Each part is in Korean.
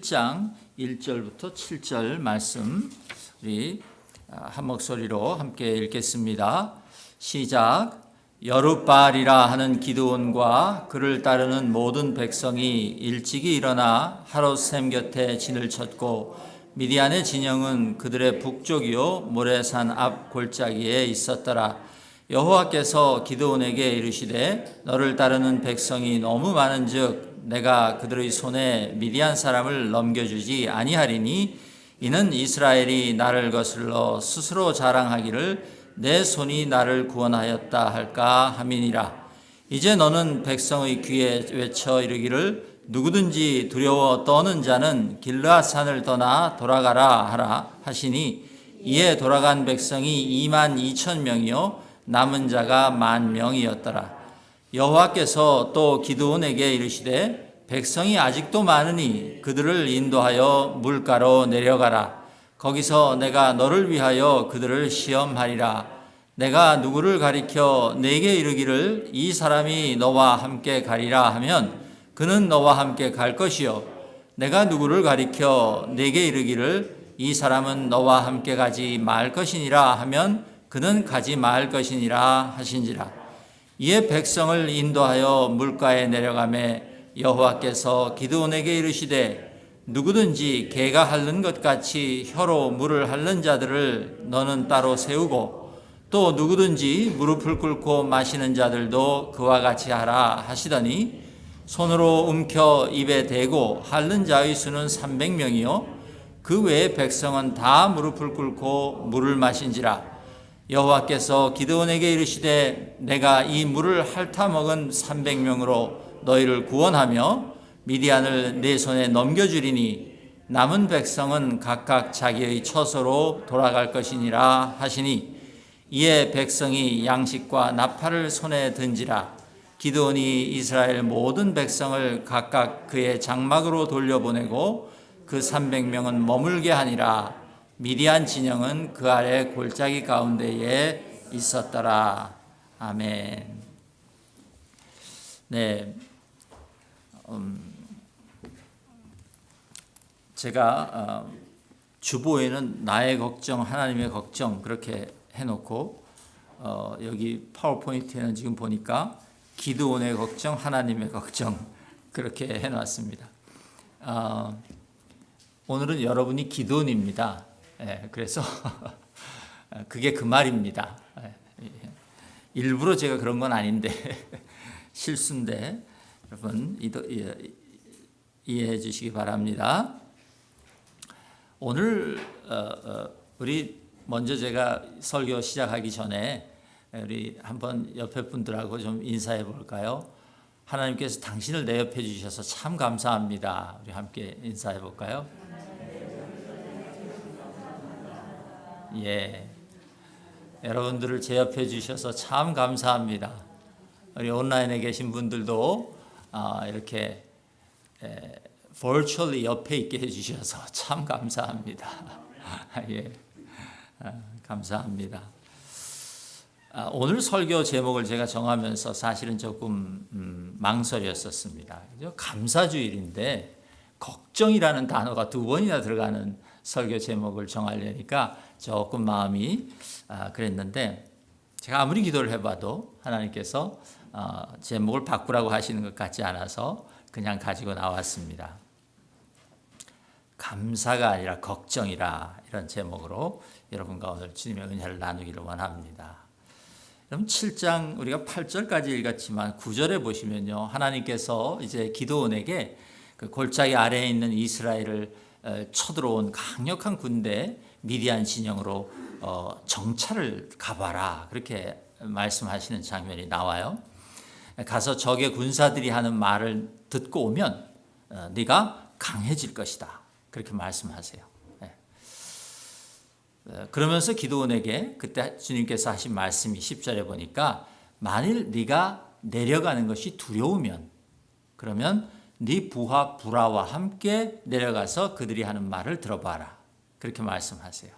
1장 1절부터 7절 말씀 우리 한 목소리로 함께 읽겠습니다. 시작. 여룻바알이라 하는 기드온과 그를 따르는 모든 백성이 일찍이 일어나 하롯샘 곁에 진을 쳤고 미디안의 진영은 그들의 북쪽이요 모레산 앞 골짜기에 있었더라. 여호와께서 기드온에게 이르시되 너를 따르는 백성이 너무 많은즉 내가 그들의 손에 미디안 사람을 넘겨주지 아니하리니 이는 이스라엘이 나를 거슬러 스스로 자랑하기를 내 손이 나를 구원하였다 할까 함이니라. 이제 너는 백성의 귀에 외쳐 이르기를 누구든지 두려워 떠는 자는 길르앗산을 떠나 돌아가라 하라 하시니 이에 돌아간 백성이 22,000명이요 남은 자가 10,000명이었더라. 여호와께서 또 기드온에게 이르시되 백성이 아직도 많으니 그들을 인도하여 물가로 내려가라. 거기서 내가 너를 위하여 그들을 시험하리라. 내가 누구를 가리켜 내게 이르기를 이 사람이 너와 함께 가리라 하면 그는 너와 함께 갈 것이요 내가 누구를 가리켜 내게 이르기를 이 사람은 너와 함께 가지 말 것이니라 하면 그는 가지 말 것이니라 하신지라. 이에 백성을 인도하여 물가에 내려가매 여호와께서 기드온에게 이르시되 누구든지 개가 핥는 것 같이 혀로 물을 핥는 자들을 너는 따로 세우고 또 누구든지 무릎을 꿇고 마시는 자들도 그와 같이 하라 하시더니 손으로 움켜 입에 대고 핥는 자의 수는 300명이요 그 외의 백성은 다 무릎을 꿇고 물을 마신지라. 여호와께서 기드온에게 이르시되 내가 이 물을 핥아 먹은 300명으로 너희를 구원하며 미디안을 내 손에 넘겨주리니 남은 백성은 각각 자기의 처소로 돌아갈 것이니라 하시니 이에 백성이 양식과 나팔을 손에 든지라. 기드온이 이스라엘 모든 백성을 각각 그의 장막으로 돌려보내고 그 300명은 머물게 하니라. 미디안 진영은 그 아래 골짜기 가운데에 있었더라. 아멘. 네, 제가 주보에는 나의 걱정, 하나님의 걱정 그렇게 해놓고 여기 파워포인트에는 지금 보니까 기드온의 걱정, 하나님의 걱정 그렇게 해놨습니다. 오늘은 여러분이 기드온입니다. 그래서 그게 그 말입니다. 일부러 제가 그런 건 아닌데 실수인데 여러분 이해해 주시기 바랍니다. 오늘 우리 먼저 제가 설교 시작하기 전에 우리 한번 옆에 분들하고 좀 인사해 볼까요? 하나님께서 당신을 내 옆에 주셔서 참 감사합니다. 우리 함께 인사해 볼까요? 예, 여러분들을 제 옆에 주셔서 참 감사합니다. 우리 온라인에 계신 분들도 이렇게 virtually 옆에 있게 해주셔서 참 감사합니다. 예, 감사합니다. 오늘 설교 제목을 제가 정하면서 사실은 조금 망설였었습니다. 감사주일인데 걱정이라는 단어가 2번이나 들어가는 설교 제목을 정하려니까 조금 마음이 그랬는데 제가 아무리 기도를 해봐도 하나님께서 제목을 바꾸라고 하시는 것 같지 않아서 그냥 가지고 나왔습니다. 감사가 아니라 걱정이라 이런 제목으로 여러분과 오늘 주님의 은혜를 나누기를 원합니다. 그럼 7장 우리가 8절까지 읽었지만 9절에 보시면요. 하나님께서 이제 기드온에게 그 골짜기 아래에 있는 이스라엘을 쳐들어온 강력한 군대 미디안 진영으로 정찰을 가봐라 그렇게 말씀하시는 장면이 나와요. 가서 적의 군사들이 하는 말을 듣고 오면 네가 강해질 것이다 그렇게 말씀하세요. 그러면서 기드온에게 그때 주님께서 하신 말씀이 10절에 보니까 만일 네가 내려가는 것이 두려우면 그러면 네 부하 부라와 함께 내려가서 그들이 하는 말을 들어봐라 그렇게 말씀하세요.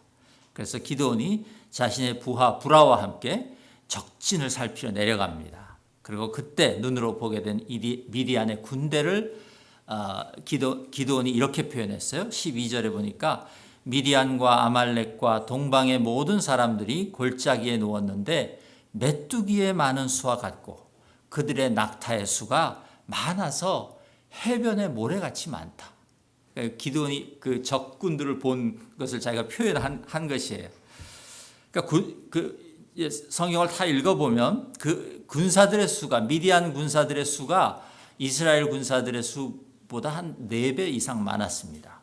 그래서 기드온이 자신의 부하 부라와 함께 적진을 살피러 내려갑니다. 그리고 그때 눈으로 보게 된 미디안의 군대를 기드온이 이렇게 표현했어요. 12절에 보니까 미디안과 아말렉과 동방의 모든 사람들이 골짜기에 누웠는데 메뚜기의 많은 수와 같고 그들의 낙타의 수가 많아서 해변의 모래같이 많다. 기드온이 그 적군들을 본 것을 자기가 표현한 것이에요. 그러니까 성경을 다 읽어보면 그 군사들의 수가, 미디안 군사들의 수가 이스라엘 군사들의 수보다 한 4배 이상 많았습니다.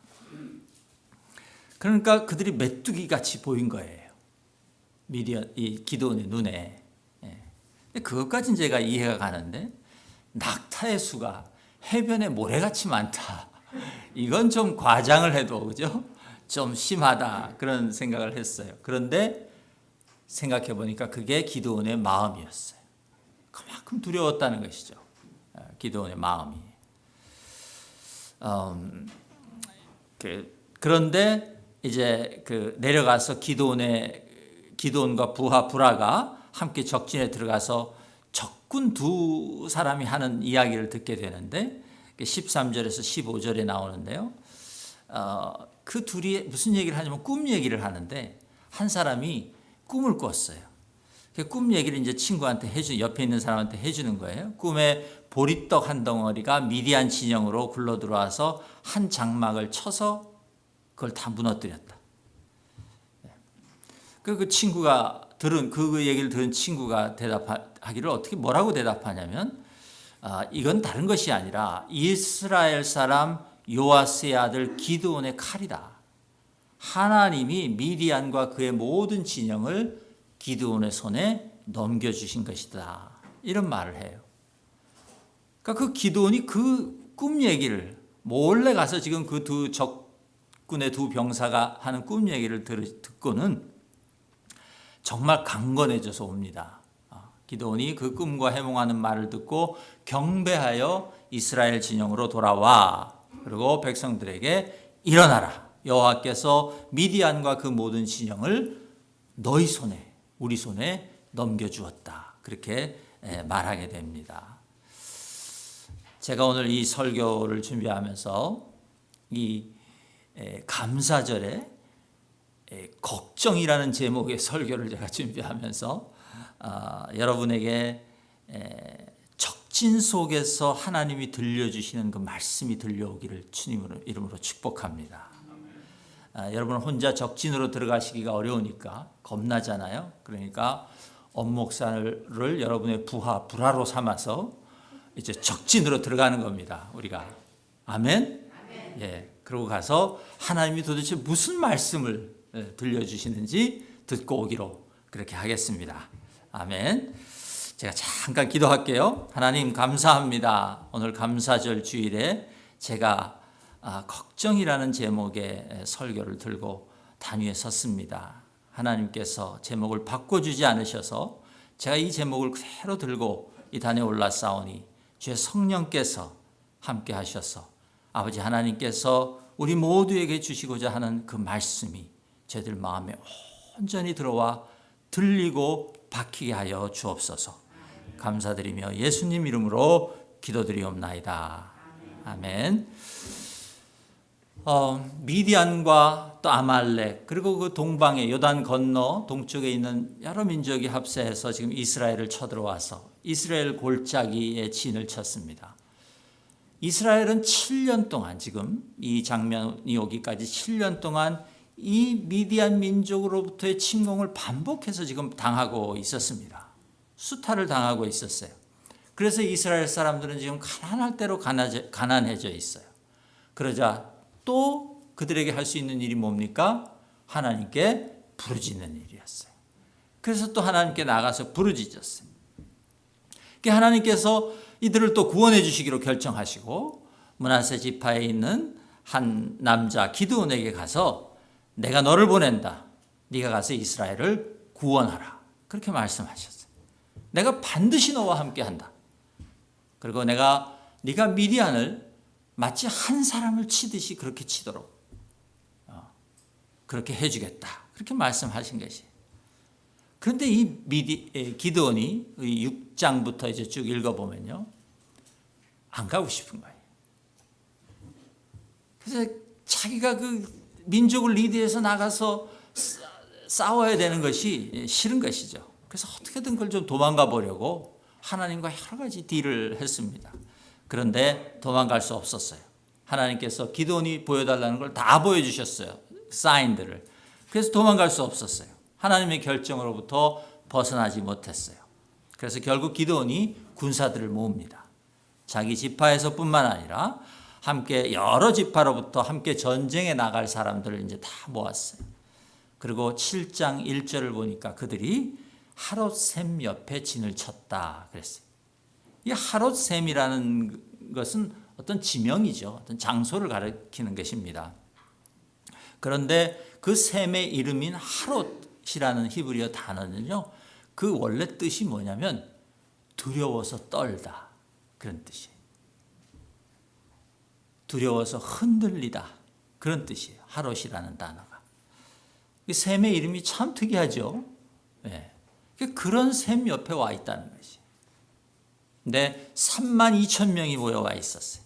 그러니까 그들이 메뚜기 같이 보인 거예요. 이 기드온의 눈에. 근데 그것까지는 제가 이해가 가는데 낙타의 수가 해변에 모래같이 많다. 이건 좀 과장을 해도 그죠? 좀 심하다 그런 생각을 했어요. 그런데 생각해 보니까 그게 기드온의 마음이었어요. 그만큼 두려웠다는 것이죠. 기드온의 마음이. 그런데 이제 내려가서 기드온과 부하 부라가 함께 적진에 들어가서 적군 2사람이 하는 이야기를 듣게 되는데 13절에서 15절에 나오는데요. 그 둘이 무슨 얘기를 하냐면 꿈 얘기를 하는데 한 사람이 꿈을 꿨어요. 그 꿈 얘기를 이제 친구한테 옆에 있는 사람한테 해주는 거예요. 꿈에 보리떡 한 덩어리가 미디안 진영으로 굴러 들어와서 한 장막을 쳐서 그걸 다 무너뜨렸다. 그 친구가 그 얘기를 들은 친구가 대답하기를 뭐라고 대답하냐면 이건 다른 것이 아니라 이스라엘 사람 요아스의 아들 기드온의 칼이다. 하나님이 미디안과 그의 모든 진영을 기드온의 손에 넘겨주신 것이다. 이런 말을 해요. 그러니까 그 기드온이 그 꿈 얘기를 몰래 가서 지금 그 적군의 2 병사가 하는 꿈 얘기를 듣고는 정말 강건해져서 옵니다. 기드온이 그 꿈과 해몽하는 말을 듣고 경배하여 이스라엘 진영으로 돌아와. 그리고 백성들에게 일어나라. 여호와께서 미디안과 그 모든 진영을 너희 손에, 우리 손에 넘겨주었다. 그렇게 말하게 됩니다. 제가 오늘 이 설교를 준비하면서 이 감사절에 걱정이라는 제목의 설교를 제가 준비하면서 여러분에게 적진 속에서 하나님이 들려주시는 그 말씀이 들려오기를 주님의 이름으로 축복합니다. 여러분 혼자 적진으로 들어가시기가 어려우니까 겁나잖아요. 그러니까 엄목사를 여러분의 불화로 삼아서 이제 적진으로 들어가는 겁니다. 우리가 아멘. 예. 그러고 가서 하나님이 도대체 무슨 말씀을 들려주시는지 듣고 오기로 그렇게 하겠습니다. 아멘. 제가 잠깐 기도할게요. 하나님 감사합니다. 오늘 감사절 주일에 제가 걱정이라는 제목의 설교를 들고 단위에 섰습니다. 하나님께서 제목을 바꿔주지 않으셔서 제가 이 제목을 그대로 들고 이 단에 올라싸우니 주의 성령께서 함께 하셔서 아버지 하나님께서 우리 모두에게 주시고자 하는 그 말씀이 저희들 마음에 온전히 들어와 들리고 박히게 하여 주옵소서. 감사드리며 예수님 이름으로 기도드리옵나이다. 아멘. 미디안과 또 아말렉 그리고 그 동방의 요단 건너 동쪽에 있는 여러 민족이 합세해서 지금 이스라엘을 쳐들어와서 이스라엘 골짜기에 진을 쳤습니다. 이스라엘은 7년 동안 지금 이 장면이 오기까지 7년 동안 이 미디안 민족으로부터의 침공을 반복해서 지금 당하고 있었습니다. 수탈을 당하고 있었어요. 그래서 이스라엘 사람들은 지금 가난할 대로 가난해져 있어요. 그러자 또 그들에게 할 수 있는 일이 뭡니까? 하나님께 부르짖는 일이었어요. 그래서 또 하나님께 나가서 부르짖었어요. 하나님께서 이들을 또 구원해 주시기로 결정하시고 므낫세 지파에 있는 한 남자 기드온에게 가서 내가 너를 보낸다. 네가 가서 이스라엘을 구원하라. 그렇게 말씀하셨어요. 내가 반드시 너와 함께한다. 그리고 네가 미디안을 마치 한 사람을 치듯이 그렇게 치도록 그렇게 해주겠다. 그렇게 말씀하신 것이에요. 그런데 이 기드온이 6장부터 이제 쭉 읽어보면요. 안 가고 싶은 거예요. 그래서 자기가 그 민족을 리드해서 나가서 싸워야 되는 것이 싫은 것이죠. 그래서 어떻게든 그걸 좀 도망가 보려고 하나님과 여러 가지 딜을 했습니다. 그런데 도망갈 수 없었어요. 하나님께서 기드온이 보여달라는 걸 다 보여주셨어요. 사인들을. 그래서 도망갈 수 없었어요. 하나님의 결정으로부터 벗어나지 못했어요. 그래서 결국 기드온이 군사들을 모읍니다. 자기 지파에서 뿐만 아니라 함께 여러 지파로부터 함께 전쟁에 나갈 사람들을 이제 다 모았어요. 그리고 7장 1절을 보니까 그들이 하롯샘 옆에 진을 쳤다 그랬어요. 이 하롯샘이라는 것은 어떤 지명이죠. 어떤 장소를 가리키는 것입니다. 그런데 그 샘의 이름인 하롯이라는 히브리어 단어는요, 그 원래 뜻이 뭐냐면 두려워서 떨다 그런 뜻이에요. 두려워서 흔들리다 그런 뜻이에요. 하롯이라는 단어가. 샘의 이름이 참 특이하죠. 네. 그런 샘 옆에 와 있다는 것이. 근데 32,000명이 모여와 있었어요.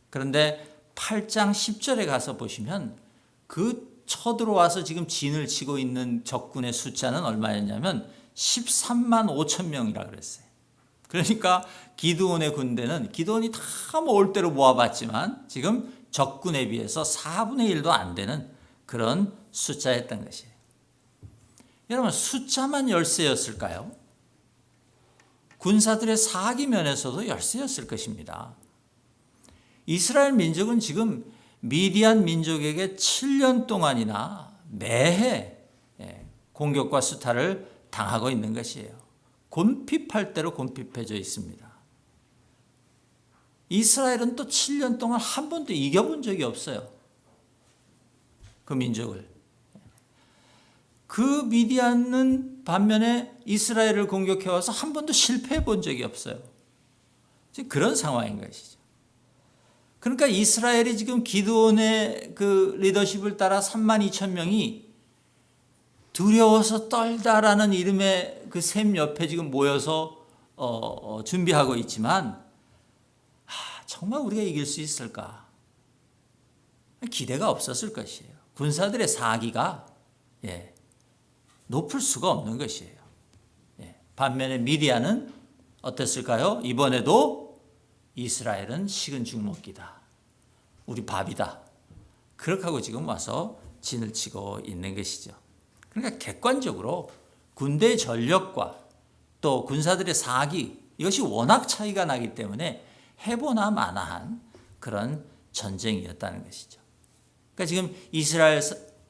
그런데 8장 10절에 가서 보시면 그 쳐들어와서 지금 진을 치고 있는 적군의 숫자는 얼마였냐면 13만 5천 명이라 그랬어요. 그러니까 기드온의 군대는 기드온이 다 모을 대로 모아봤지만 지금 적군에 비해서 4분의 1도 안 되는 그런 숫자였던 것이에요. 여러분, 숫자만 열세였을까요? 군사들의 사기 면에서도 열세였을 것입니다. 이스라엘 민족은 지금 미디안 민족에게 7년 동안이나 매해 공격과 수탈을 당하고 있는 것이에요. 곤핍할 대로 곤핍해져 있습니다. 이스라엘은 또 7년 동안 한 번도 이겨본 적이 없어요. 그 민족을. 그 미디안은 반면에 이스라엘을 공격해 와서 한 번도 실패해 본 적이 없어요. 지금 그런 상황인 것이죠. 그러니까 이스라엘이 지금 기드온의 그 리더십을 따라 32,000명이 두려워서 떨다라는 이름의 그 샘 옆에 지금 모여서 준비하고 있지만 정말 우리가 이길 수 있을까? 기대가 없었을 것이에요. 군사들의 사기가 높을 수가 없는 것이에요. 반면에 미디안은 어땠을까요? 이번에도 이스라엘은 식은 죽 먹기다. 우리 밥이다. 그렇게 하고 지금 와서 진을 치고 있는 것이죠. 그러니까 객관적으로 군대의 전력과 또 군사들의 사기, 이것이 워낙 차이가 나기 때문에 해보나 마나한 그런 전쟁이었다는 것이죠. 그러니까 지금 이스라엘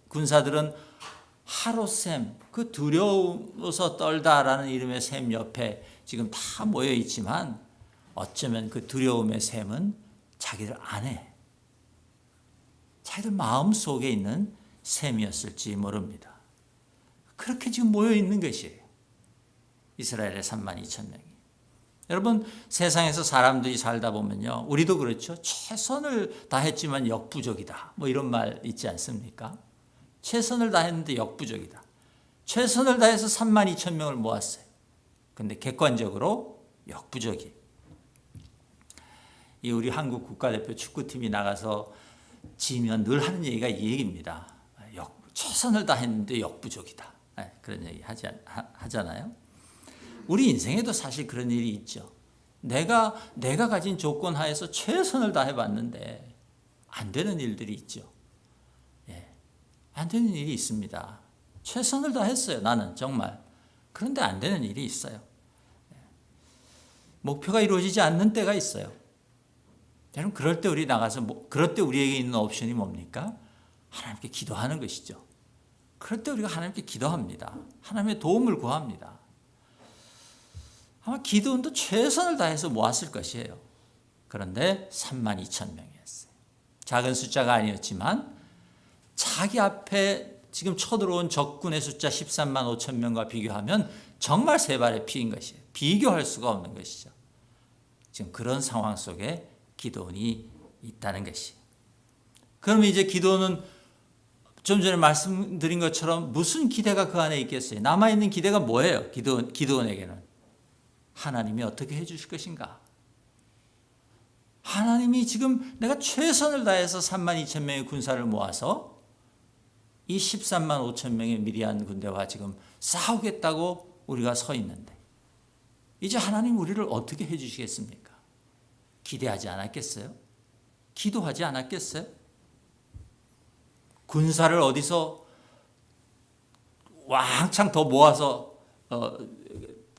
군사들은 하롯샘, 그 두려워서 떨다라는 이름의 샘 옆에 지금 다 모여 있지만 어쩌면 그 두려움의 샘은 자기들 안에, 자기들 마음 속에 있는 샘이었을지 모릅니다. 그렇게 지금 모여 있는 것이에요. 이스라엘의 32,000명이. 여러분, 세상에서 사람들이 살다 보면요, 우리도 그렇죠. 최선을 다했지만 역부족이다. 뭐 이런 말 있지 않습니까? 최선을 다했는데 역부족이다. 최선을 다해서 32,000명을 모았어요. 근데 객관적으로 역부족이. 이 우리 한국 국가대표 축구팀이 나가서 지면 늘 하는 얘기가 이 얘기입니다. 최선을 다했는데 역부족이다. 그런 얘기 하잖아요. 우리 인생에도 사실 그런 일이 있죠. 내가 가진 조건 하에서 최선을 다해봤는데 안 되는 일들이 있죠. 안 되는 일이 있습니다. 최선을 다했어요. 나는 정말. 그런데 안 되는 일이 있어요. 목표가 이루어지지 않는 때가 있어요. 여러분, 그럴 때 우리 나가서 그럴 때 우리에게 있는 옵션이 뭡니까? 하나님께 기도하는 것이죠. 그럴 때 우리가 하나님께 기도합니다. 하나님의 도움을 구합니다. 아마 기드온도 최선을 다해서 모았을 것이에요. 그런데 32,000명이었어요. 작은 숫자가 아니었지만 자기 앞에 지금 쳐들어온 적군의 숫자 13만 5천 명과 비교하면 정말 세 발의 피인 것이에요. 비교할 수가 없는 것이죠. 지금 그런 상황 속에 기드온이 있다는 것이에요. 그러면 이제 기드온은 좀 전에 말씀드린 것처럼 무슨 기대가 그 안에 있겠어요? 남아있는 기대가 뭐예요? 기드온에게는. 하나님이 어떻게 해 주실 것인가? 하나님이 지금 내가 최선을 다해서 3만 2천 명의 군사를 모아서 이 13만 5천 명의 미디안 군대와 지금 싸우겠다고 우리가 서 있는데 이제 하나님 우리를 어떻게 해 주시겠습니까? 기대하지 않았겠어요? 기도하지 않았겠어요? 군사를 어디서 왕창 더 모아서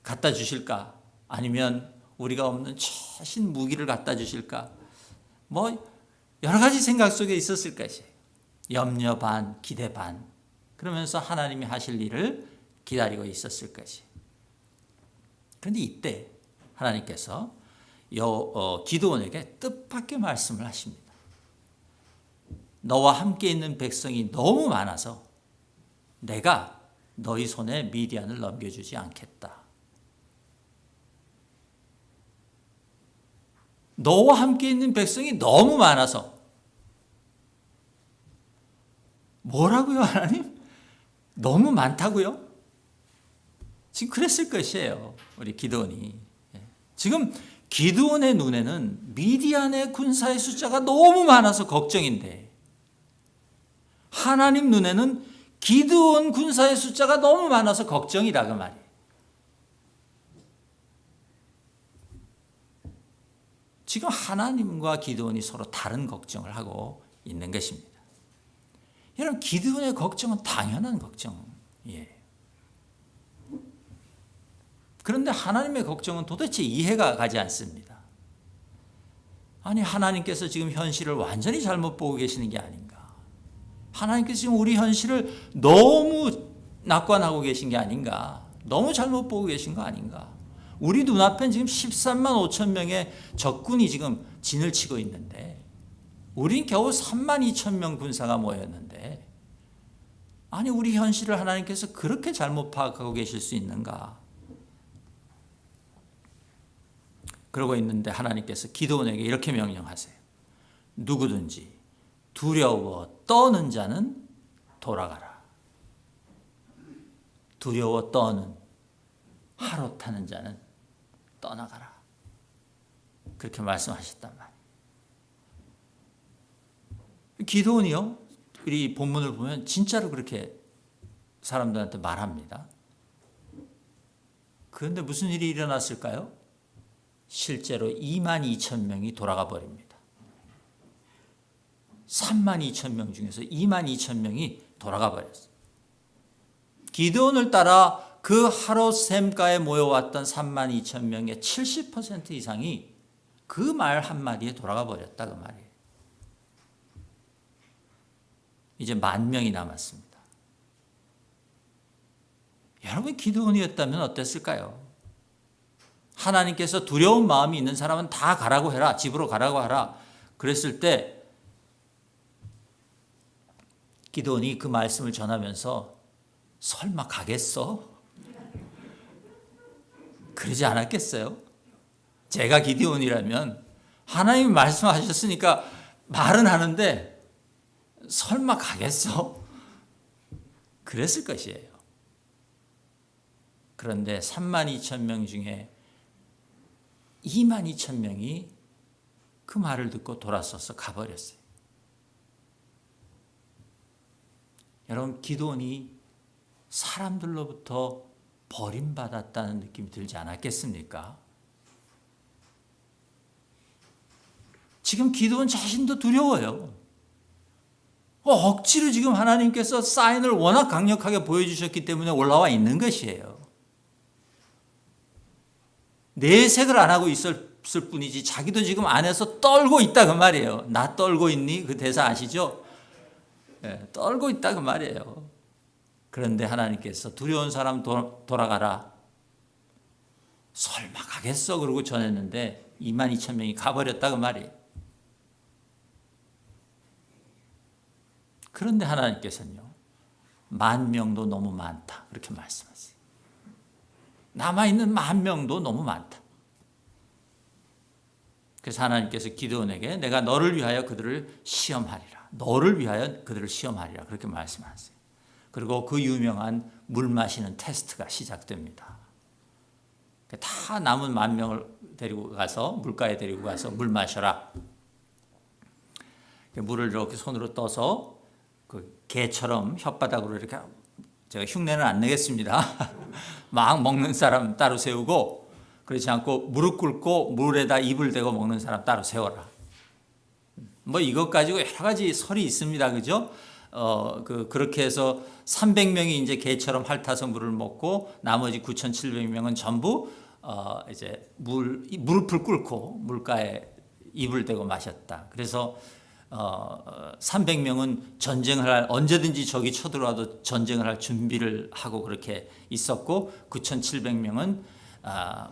갖다 주실까? 아니면 우리가 없는 최신 무기를 갖다 주실까? 뭐 여러 가지 생각 속에 있었을 것이에요. 염려 반, 기대 반. 그러면서 하나님이 하실 일을 기다리고 있었을 것이에요. 그런데 이때 하나님께서 기드온에게 뜻밖의 말씀을 하십니다. 너와 함께 있는 백성이 너무 많아서 내가 너희 손에 미디안을 넘겨주지 않겠다. 너와 함께 있는 백성이 너무 많아서. 뭐라고요, 하나님? 너무 많다고요? 지금 그랬을 것이에요, 우리 기드온이. 지금 기드온의 눈에는 미디안의 군사의 숫자가 너무 많아서 걱정인데 하나님 눈에는 기드온 군사의 숫자가 너무 많아서 걱정이다 그 말이에요. 지금 하나님과 기드온이 서로 다른 걱정을 하고 있는 것입니다. 여러분, 기드온의 걱정은 당연한 걱정이에요. 그런데 하나님의 걱정은 도대체 이해가 가지 않습니다. 아니, 하나님께서 지금 현실을 완전히 잘못 보고 계시는 게 아닌가. 하나님께서 지금 우리 현실을 너무 낙관하고 계신 게 아닌가. 너무 잘못 보고 계신 거 아닌가. 우리 눈앞엔 지금 13만 5천 명의 적군이 지금 진을 치고 있는데 우린 겨우 3만 2천 명 군사가 모였는데 아니, 우리 현실을 하나님께서 그렇게 잘못 파악하고 계실 수 있는가. 그러고 있는데 하나님께서 기드온에게 이렇게 명령하세요. 누구든지 두려워 떠는 자는 돌아가라. 두려워 떠는, 하로 타는 자는 떠나가라. 그렇게 말씀하셨단 말이에요. 기드온이요, 우리 본문을 보면 진짜로 그렇게 사람들한테 말합니다. 그런데 무슨 일이 일어났을까요? 실제로 2만 2천 명이 돌아가 버립니다. 3만 2천 명 중에서 2만 2천 명이 돌아가 버렸어요. 기드온을 따라 그 하롯샘가에 모여왔던 3만 2천 명의 70% 이상이 그 말 한마디에 돌아가 버렸다 그 말이에요. 이제 10,000명이 남았습니다. 여러분, 기드온이었다면 어땠을까요? 하나님께서 두려운 마음이 있는 사람은 다 가라고 해라. 집으로 가라고 하라. 그랬을 때 기드온이 그 말씀을 전하면서 설마 가겠어? 그러지 않았겠어요? 제가 기드온이라면 하나님이 말씀하셨으니까 말은 하는데 설마 가겠어? 그랬을 것이에요. 그런데 3만 2천 명 중에 2만 2천 명이 그 말을 듣고 돌아서서 가버렸어요. 여러분, 기드온이 사람들로부터 버림받았다는 느낌이 들지 않았겠습니까? 지금 기드온 자신도 두려워요. 억지로 지금 하나님께서 사인을 워낙 강력하게 보여주셨기 때문에 올라와 있는 것이에요. 내색을 안 하고 있을 뿐이지 자기도 지금 안에서 떨고 있다 그 말이에요. 나 떨고 있니? 그 대사 아시죠? 네, 떨고 있다 그 말이에요. 그런데 하나님께서 두려운 사람 돌아가라. 설마 가겠어? 그러고 전했는데 2만 2천 명이 가버렸다 그 말이에요. 그런데 하나님께서는요, 10,000명도 너무 많다 그렇게 말씀하세요. 남아있는 10,000명도 너무 많다. 그래서 하나님께서 기드온에게 내가 너를 위하여 그들을 시험하리라. 너를 위하여 그들을 시험하리라. 그렇게 말씀하세요. 그리고 그 유명한 물 마시는 테스트가 시작됩니다. 다 남은 10,000명을 데리고 가서 물가에 데리고 가서 물 마셔라. 물을 이렇게 손으로 떠서 그 개처럼 혓바닥으로 이렇게, 제가 흉내는 안 내겠습니다. 막 먹는 사람 따로 세우고, 그렇지 않고 무릎 꿇고 물에다 입을 대고 먹는 사람 따로 세워라. 뭐 이것 가지고 여러 가지 설이 있습니다. 그죠? 그렇게 해서 300명이 이제 개처럼 핥아서 물을 먹고, 나머지 9,700명은 전부 이제 무릎을 꿇고 물가에 입을 대고 마셨다. 그래서 300명은 전쟁을 할, 언제든지 적이 쳐들어와도 전쟁을 할 준비를 하고 그렇게 있었고, 9,700명은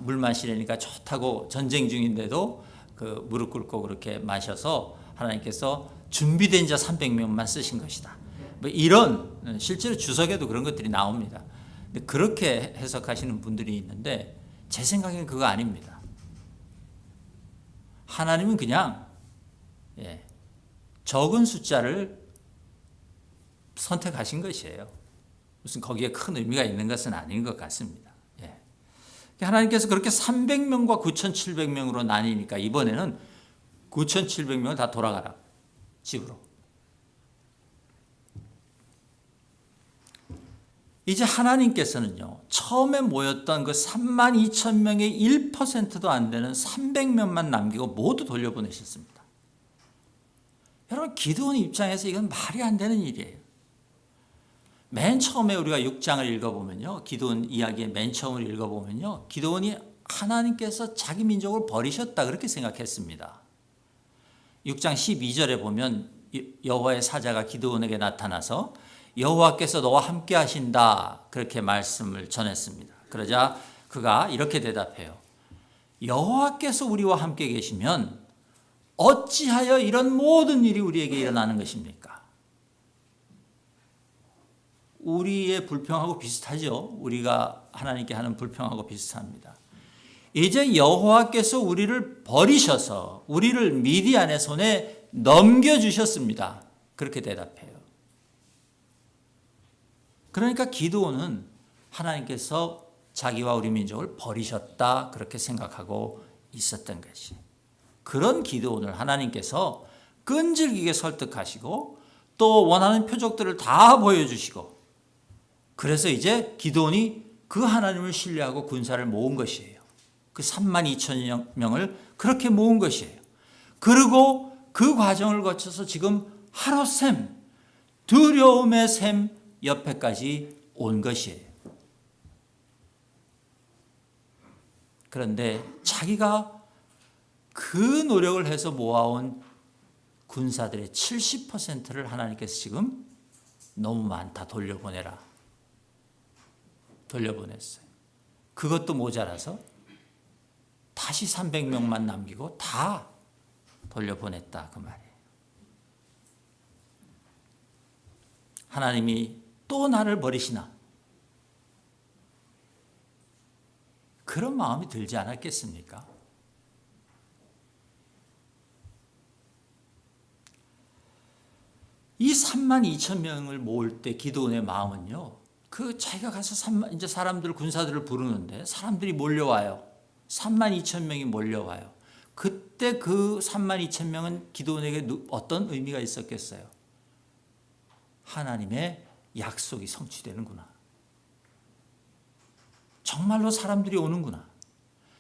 물 마시려니까 좋다고 전쟁 중인데도 그 무릎 꿇고 그렇게 마셔서 하나님께서 준비된 자 300명만 쓰신 것이다. 뭐 이런, 실제로 주석에도 그런 것들이 나옵니다. 근데 그렇게 해석하시는 분들이 있는데, 제 생각에는 그거 아닙니다. 하나님은 그냥 적은 숫자를 선택하신 것이에요. 무슨 거기에 큰 의미가 있는 것은 아닌 것 같습니다. 하나님께서 그렇게 300명과 9,700명으로 나뉘니까 이번에는 9,700명을 다 돌아가라, 집으로. 이제 하나님께서는요, 처음에 모였던 그 32,000명의 1%도 안 되는 300명만 남기고 모두 돌려보내셨습니다. 여러분, 기드온 입장에서 이건 말이 안 되는 일이에요. 맨 처음에 우리가 6장을 읽어보면요, 기드온 이야기의 맨 처음을 읽어보면요, 기드온이 하나님께서 자기 민족을 버리셨다 그렇게 생각했습니다. 6장 12절에 보면 여호와의 사자가 기드온에게 나타나서 여호와께서 너와 함께 하신다 그렇게 말씀을 전했습니다. 그러자 그가 이렇게 대답해요. 여호와께서 우리와 함께 계시면 어찌하여 이런 모든 일이 우리에게 일어나는 것입니까? 우리의 불평하고 비슷하죠. 우리가 하나님께 하는 불평하고 비슷합니다. 이제 여호와께서 우리를 버리셔서 우리를 미디안의 손에 넘겨주셨습니다. 그렇게 대답해요. 그러니까 기드온은 하나님께서 자기와 우리 민족을 버리셨다 그렇게 생각하고 있었던 것이, 그런 기드온을 하나님께서 끈질기게 설득하시고 또 원하는 표적들을 다 보여주시고, 그래서 이제 기드온이 그 하나님을 신뢰하고 군사를 모은 것이에요. 그 32,000명을 그렇게 모은 것이에요. 그리고 그 과정을 거쳐서 지금 하루샘, 두려움의 샘 옆에까지 온 것이에요. 그런데 자기가 그 노력을 해서 모아온 군사들의 70%를 하나님께서 지금 너무 많다, 돌려보내라. 돌려보냈어요. 그것도 모자라서 다시 300명만 남기고 다 돌려보냈다 그 말이에요. 하나님이 또 나를 버리시나? 그런 마음이 들지 않았겠습니까? 이 32,000명을 모을 때 기드온의 마음은요, 그 자기가 가서 이제 사람들, 군사들을 부르는데 사람들이 몰려와요. 32,000명이 몰려와요. 그때 그 32,000명은 기드온에게 어떤 의미가 있었겠어요? 하나님의 약속이 성취되는구나. 정말로 사람들이 오는구나.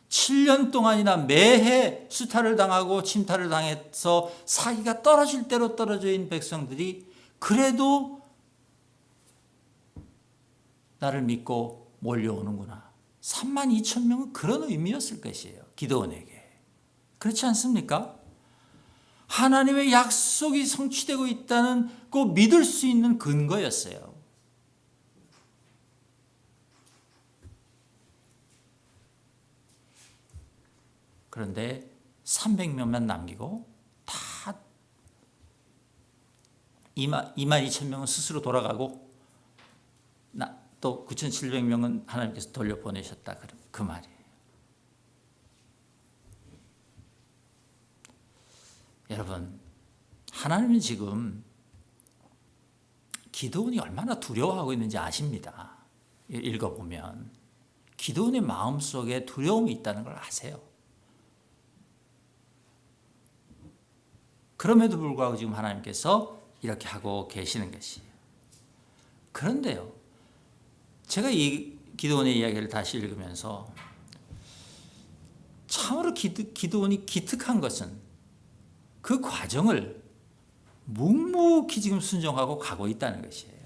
7년 동안이나 매해 수탈을 당하고 침탈을 당해서 사기가 떨어질 대로 떨어져 있는 백성들이 그래도 나를 믿고 몰려오는구나. 32,000명은 그런 의미였을 것이에요. 기드온에게. 그렇지 않습니까? 하나님의 약속이 성취되고 있다는 꼭 믿을 수 있는 근거였어요. 그런데 300명만 남기고 다 22,000명은 스스로 돌아가고 또 9,700명은 하나님께서 돌려보내셨다. 그 말이에요. 여러분, 하나님은 지금 기드온이 얼마나 두려워하고 있는지 아십니다. 읽어보면 기드온의 마음속에 두려움이 있다는 걸 아세요. 그럼에도 불구하고 지금 하나님께서 이렇게 하고 계시는 것이에요. 그런데요, 제가 이 기드온의 이야기를 다시 읽으면서 참으로 기드온이 기특한 것은 그 과정을 묵묵히 지금 순종하고 가고 있다는 것이에요.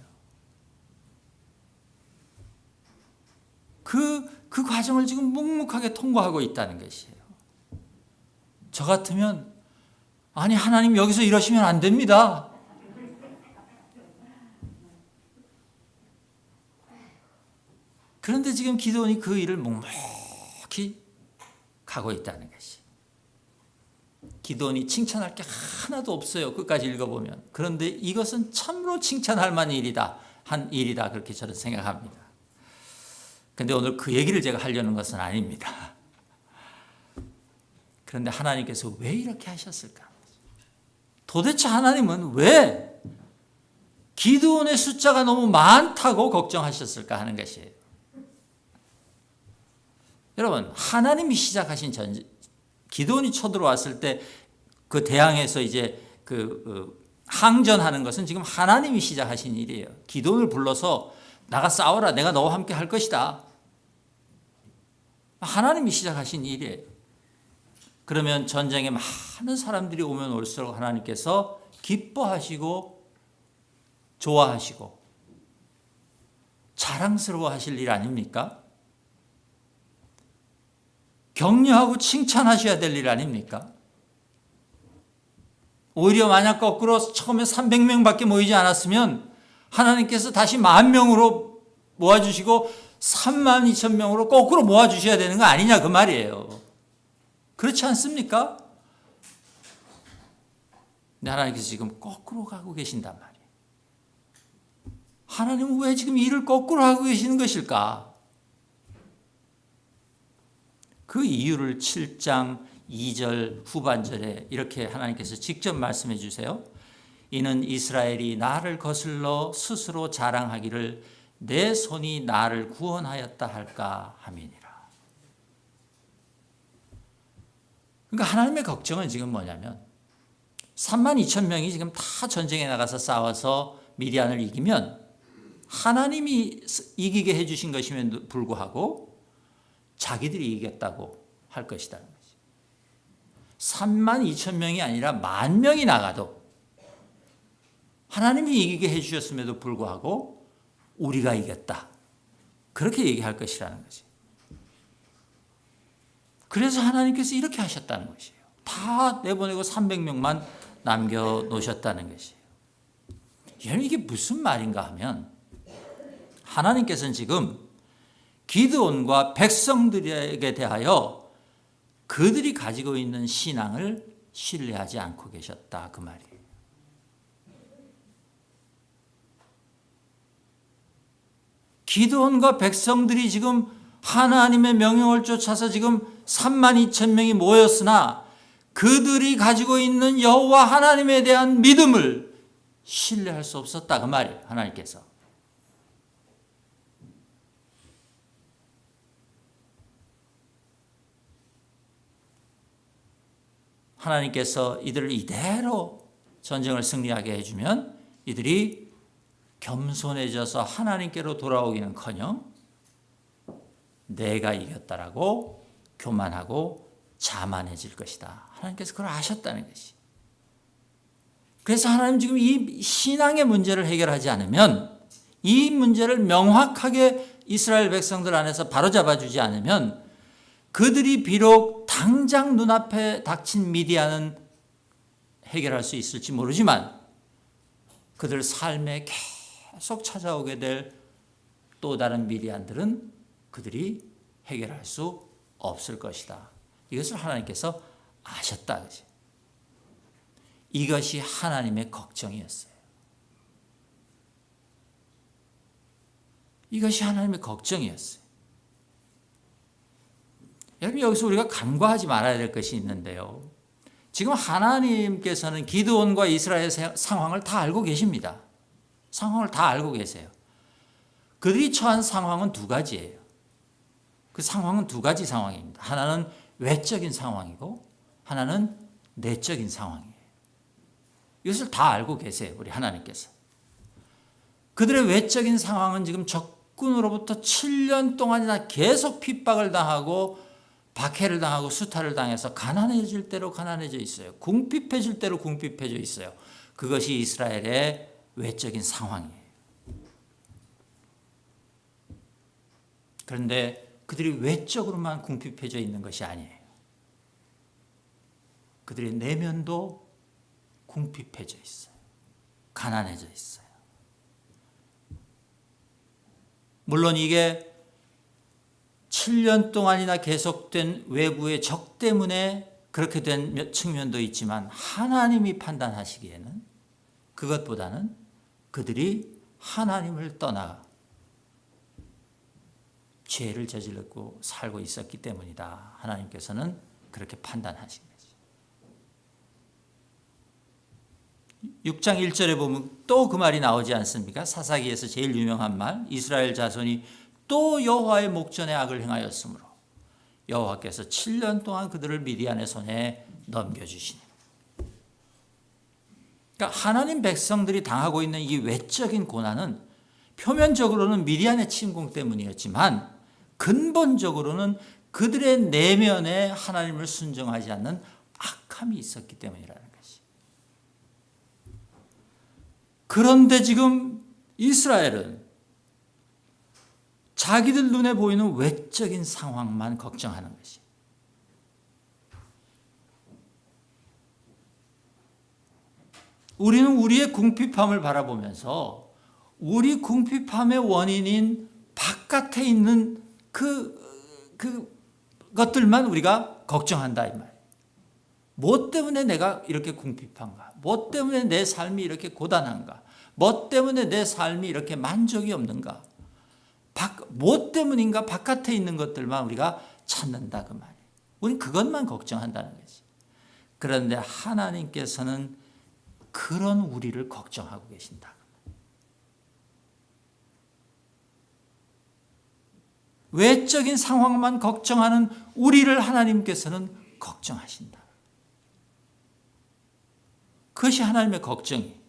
그 과정을 지금 묵묵하게 통과하고 있다는 것이에요. 저 같으면 아니 하나님 여기서 이러시면 안 됩니다. 그런데 지금 기드온이 그 일을 묵묵히 가고 있다는 것이. 기드온이 칭찬할 게 하나도 없어요. 끝까지 읽어보면. 그런데 이것은 참으로 칭찬할 만한 일이다. 그렇게 저는 생각합니다. 그런데 오늘 그 얘기를 제가 하려는 것은 아닙니다. 그런데 하나님께서 왜 이렇게 하셨을까? 도대체 하나님은 왜 기드온의 숫자가 너무 많다고 걱정하셨을까 하는 것이에요. 여러분, 하나님이 시작하신 전쟁, 기드온이 쳐들어왔을 때 그 대항해서 이제 항전하는 것은 지금 하나님이 시작하신 일이에요. 기드온을 불러서 나가 싸워라. 내가 너와 함께 할 것이다. 하나님이 시작하신 일이에요. 그러면 전쟁에 많은 사람들이 오면 올수록 하나님께서 기뻐하시고 좋아하시고 자랑스러워 하실 일 아닙니까? 격려하고 칭찬하셔야 될 일 아닙니까? 오히려 만약 거꾸로 처음에 300명밖에 모이지 않았으면 하나님께서 다시 10,000명으로 모아주시고 32,000명으로 거꾸로 모아주셔야 되는 거 아니냐 그 말이에요. 그렇지 않습니까? 근데 하나님께서 지금 거꾸로 가고 계신단 말이에요. 하나님은 왜 지금 일을 거꾸로 하고 계시는 것일까? 그 이유를 7장 2절 후반절에 이렇게 하나님께서 직접 말씀해 주세요. 이는 이스라엘이 나를 거슬러 스스로 자랑하기를 내 손이 나를 구원하였다 할까 함이니라. 그러니까 하나님의 걱정은 지금 뭐냐면 32,000명이 지금 다 전쟁에 나가서 싸워서 미디안을 이기면 하나님이 이기게 해주신 것임에도 불구하고 자기들이 이겼다고 할 것이라는 거지. 32,000명이 아니라 10,000명이 나가도 하나님이 이기게 해주셨음에도 불구하고 우리가 이겼다. 그렇게 얘기할 것이라는 거지. 그래서 하나님께서 이렇게 하셨다는 것이에요. 다 내보내고 300명만 남겨놓으셨다는 것이에요. 여러분 이게 무슨 말인가 하면 하나님께서는 지금 기드온과 백성들에게 대하여 그들이 가지고 있는 신앙을 신뢰하지 않고 계셨다 그 말이에요. 기드온과 백성들이 지금 하나님의 명령을 쫓아서 지금 32,000명이 모였으나 그들이 가지고 있는 여호와 하나님에 대한 믿음을 신뢰할 수 없었다 그 말이에요. 하나님께서. 하나님께서 이들을 이대로 전쟁을 승리하게 해주면 이들이 겸손해져서 하나님께로 돌아오기는커녕 내가 이겼다라고 교만하고 자만해질 것이다. 하나님께서 그걸 아셨다는 것이. 그래서 하나님 지금 이 신앙의 문제를 해결하지 않으면, 이 문제를 명확하게 이스라엘 백성들 안에서 바로잡아 주지 않으면 그들이 비록 당장 눈앞에 닥친 미디안은 해결할 수 있을지 모르지만 그들 삶에 계속 찾아오게 될 또 다른 미디안들은 그들이 해결할 수 없을 것이다. 이것을 하나님께서 아셨다. 이것이 하나님의 걱정이었어요. 이것이 하나님의 걱정이었어요. 여러분 여기서 우리가 간과하지 말아야 될 것이 있는데요. 지금 하나님께서는 기드온과 이스라엘의 상황을 다 알고 계십니다. 상황을 다 알고 계세요. 그들이 처한 상황은 두 가지예요. 그 상황은 두 가지 상황입니다. 하나는 외적인 상황이고 하나는 내적인 상황이에요. 이것을 다 알고 계세요, 우리 하나님께서. 그들의 외적인 상황은 지금 적군으로부터 7년 동안이나 계속 핍박을 당하고 박해를 당하고 수탈을 당해서 가난해질 대로 가난해져 있어요. 궁핍해질 대로 궁핍해져 있어요. 그것이 이스라엘의 외적인 상황이에요. 그런데 그들이 외적으로만 궁핍해져 있는 것이 아니에요. 그들의 내면도 궁핍해져 있어요. 가난해져 있어요. 물론 이게 7년 동안이나 계속된 외부의 적 때문에 그렇게 된 측면도 있지만 하나님이 판단하시기에는 그것보다는 그들이 하나님을 떠나 죄를 저질렀고 살고 있었기 때문이다. 하나님께서는 그렇게 판단하신 거죠. 6장 1절에 보면 또 그 말이 나오지 않습니까? 사사기에서 제일 유명한 말, 이스라엘 자손이 또 여호와의 목전에 악을 행하였으므로 여호와께서 7년 동안 그들을 미디안의 손에 넘겨주시니. 그러니까 하나님 백성들이 당하고 있는 이 외적인 고난은 표면적으로는 미디안의 침공 때문이었지만 근본적으로는 그들의 내면에 하나님을 순종하지 않는 악함이 있었기 때문이라는 것이. 그런데 지금 이스라엘은 자기들 눈에 보이는 외적인 상황만 걱정하는 것이. 우리는 우리의 궁핍함을 바라보면서 우리 궁핍함의 원인인 바깥에 있는 그것들만 우리가 걱정한다 이 말이에요. 뭐 때문에 내가 이렇게 궁핍한가? 뭐 때문에 내 삶이 이렇게 고단한가? 뭐 때문에 내 삶이 이렇게 만족이 없는가? 뭐 때문인가? 바깥에 있는 것들만 우리가 찾는다 그 말이에요. 우리는 그것만 걱정한다는 거지. 그런데 하나님께서는 그런 우리를 걱정하고 계신다. 외적인 상황만 걱정하는 우리를 하나님께서는 걱정하신다. 그것이 하나님의 걱정이에요.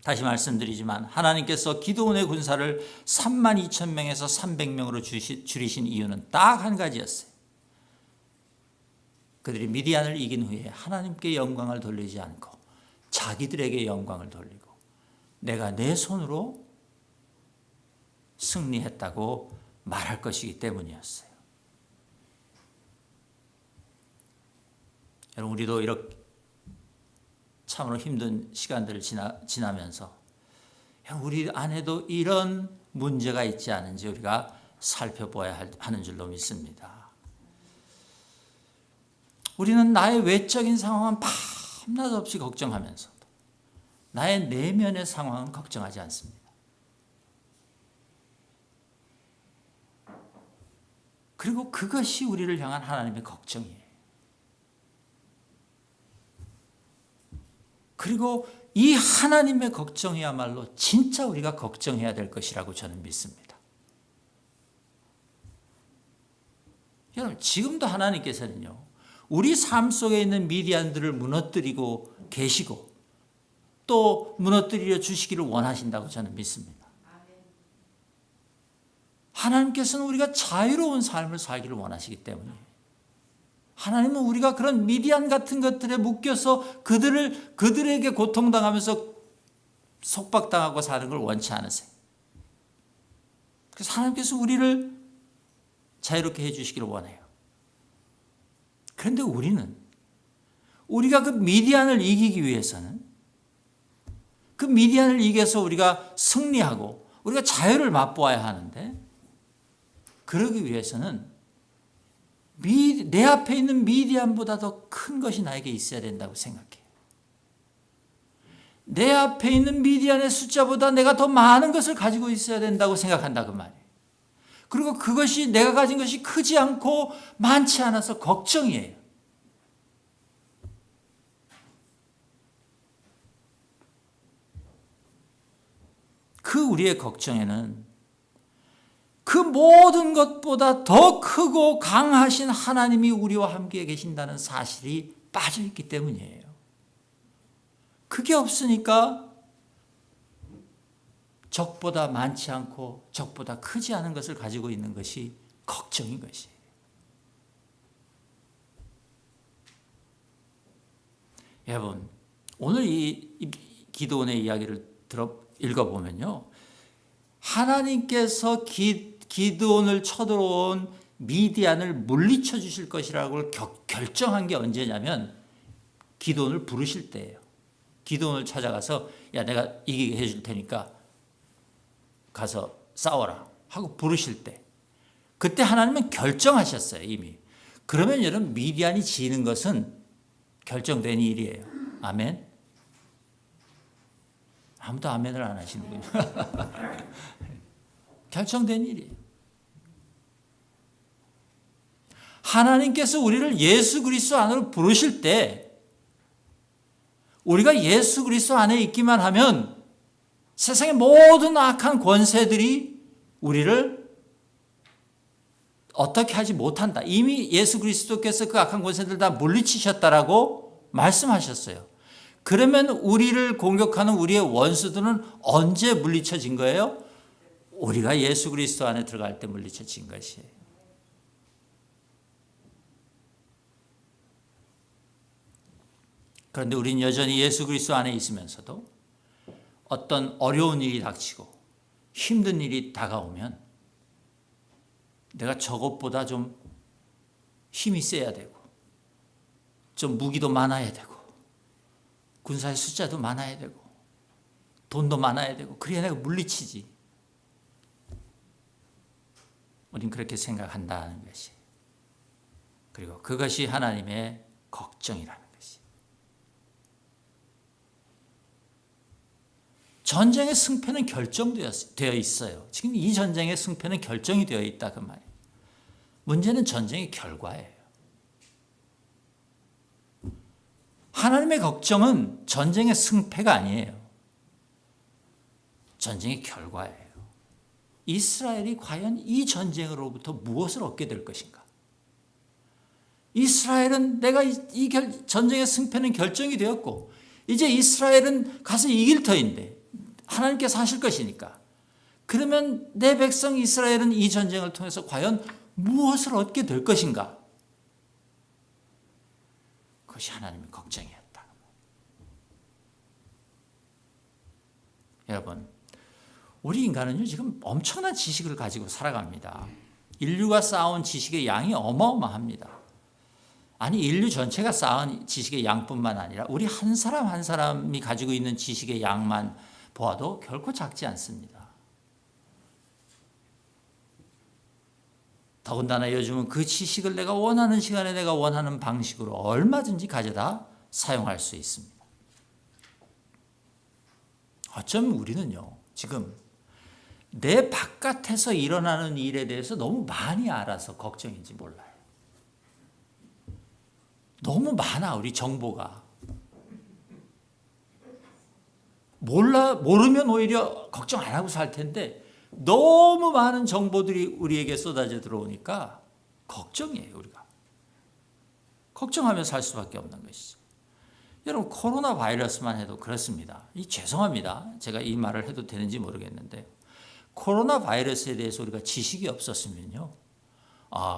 다시 말씀드리지만 하나님께서 기드온의 군사를 32,000명에서 300명으로 줄이신 이유는 딱 한 가지였어요. 그들이 미디안을 이긴 후에 하나님께 영광을 돌리지 않고 자기들에게 영광을 돌리고 내가 내 손으로 승리했다고 말할 것이기 때문이었어요. 여러분, 우리도 이렇게 참으로 힘든 시간들을 지나면서 우리 안에도 이런 문제가 있지 않은지 우리가 살펴봐야 하는 줄로 믿습니다. 우리는 나의 외적인 상황은 밤낮 없이 걱정하면서도 나의 내면의 상황은 걱정하지 않습니다. 그리고 그것이 우리를 향한 하나님의 걱정이에요. 그리고 이 하나님의 걱정이야말로 진짜 우리가 걱정해야 될 것이라고 저는 믿습니다. 여러분, 지금도 하나님께서는요, 우리 삶 속에 있는 미디안들을 무너뜨리고 계시고 또 무너뜨려 주시기를 원하신다고 저는 믿습니다. 하나님께서는 우리가 자유로운 삶을 살기를 원하시기 때문이에요. 하나님은 우리가 그런 미디안 같은 것들에 묶여서 그들에게 고통당하면서 속박당하고 사는 걸 원치 않으세요. 그래서 하나님께서 우리를 자유롭게 해주시기를 원해요. 그런데 우리가 그 미디안을 이기기 위해서는 그 미디안을 이겨서 우리가 승리하고 우리가 자유를 맛보아야 하는데 그러기 위해서는 내 앞에 있는 미디안보다 더 큰 것이 나에게 있어야 된다고 생각해요. 내 앞에 있는 미디안의 숫자보다 내가 더 많은 것을 가지고 있어야 된다고 생각한다 그 말이에요. 그리고 그것이 내가 가진 것이 크지 않고 많지 않아서 걱정이에요. 그 우리의 걱정에는 그 모든 것보다 더 크고 강하신 하나님이 우리와 함께 계신다는 사실이 빠져있기 때문이에요. 그게 없으니까 적보다 많지 않고 적보다 크지 않은 것을 가지고 있는 것이 걱정인 것이에요. 여러분, 오늘 이 기드온의 이야기를 읽어보면요, 하나님께서 기드온을 쳐들어온 미디안을 물리쳐 주실 것이라고 결정한 게 언제냐면 기드온을 부르실 때예요. 기드온을 찾아가서 야, 내가 이기게 해줄 테니까 가서 싸워라 하고 부르실 때, 그때 하나님은 결정하셨어요. 이미. 그러면 여러분, 미디안이 지는 것은 결정된 일이에요. 아멘. 아무도 아멘을 안 하시는군요. 결정된 일이에요. 하나님께서 우리를 예수 그리스도 안으로 부르실 때, 우리가 예수 그리스도 안에 있기만 하면 세상의 모든 악한 권세들이 우리를 어떻게 하지 못한다. 이미 예수 그리스도께서 그 악한 권세들 다 물리치셨다라고 말씀하셨어요. 그러면 우리를 공격하는 우리의 원수들은 언제 물리쳐진 거예요? 우리가 예수 그리스도 안에 들어갈 때 물리쳐진 것이에요. 그런데 우리는 여전히 예수 그리스도 안에 있으면서도 어떤 어려운 일이 닥치고 힘든 일이 다가오면 내가 저것보다 좀 힘이 세야 되고 좀 무기도 많아야 되고 군사의 숫자도 많아야 되고 돈도 많아야 되고 그래야 내가 물리치지. 우린 그렇게 생각한다는 것이. 그리고 그것이 하나님의 걱정이라는 것이. 전쟁의 승패는 결정되어 있어요. 지금 이 전쟁의 승패는 결정이 되어 있다 그 말이에요. 문제는 전쟁의 결과예요. 하나님의 걱정은 전쟁의 승패가 아니에요. 전쟁의 결과예요. 이스라엘이 과연 이 전쟁으로부터 무엇을 얻게 될 것인가? 이스라엘은 내가 이 전쟁의 승패는 결정이 되었고 이제 이스라엘은 가서 이길 터인데 하나님께서 하실 것이니까, 그러면 내 백성 이스라엘은 이 전쟁을 통해서 과연 무엇을 얻게 될 것인가? 그것이 하나님의 걱정이었다. 여러분, 우리 인간은요 지금 엄청난 지식을 가지고 살아갑니다. 인류가 쌓아온 지식의 양이 어마어마합니다. 아니, 인류 전체가 쌓은 지식의 양뿐만 아니라 우리 한 사람 한 사람이 가지고 있는 지식의 양만 보아도 결코 작지 않습니다. 더군다나 요즘은 그 지식을 내가 원하는 시간에 내가 원하는 방식으로 얼마든지 가져다 사용할 수 있습니다. 어쩌면 우리는요 지금 내 바깥에서 일어나는 일에 대해서 너무 많이 알아서 걱정인지 몰라요. 너무 많아, 우리 정보가. 모르면 오히려 걱정 안 하고 살 텐데 너무 많은 정보들이 우리에게 쏟아져 들어오니까 걱정이에요. 우리가 걱정하며 살 수밖에 없는 것이죠. 여러분, 코로나 바이러스만 해도 그렇습니다. 죄송합니다. 제가 이 말을 해도 되는지 모르겠는데 코로나 바이러스에 대해서 우리가 지식이 없었으면요,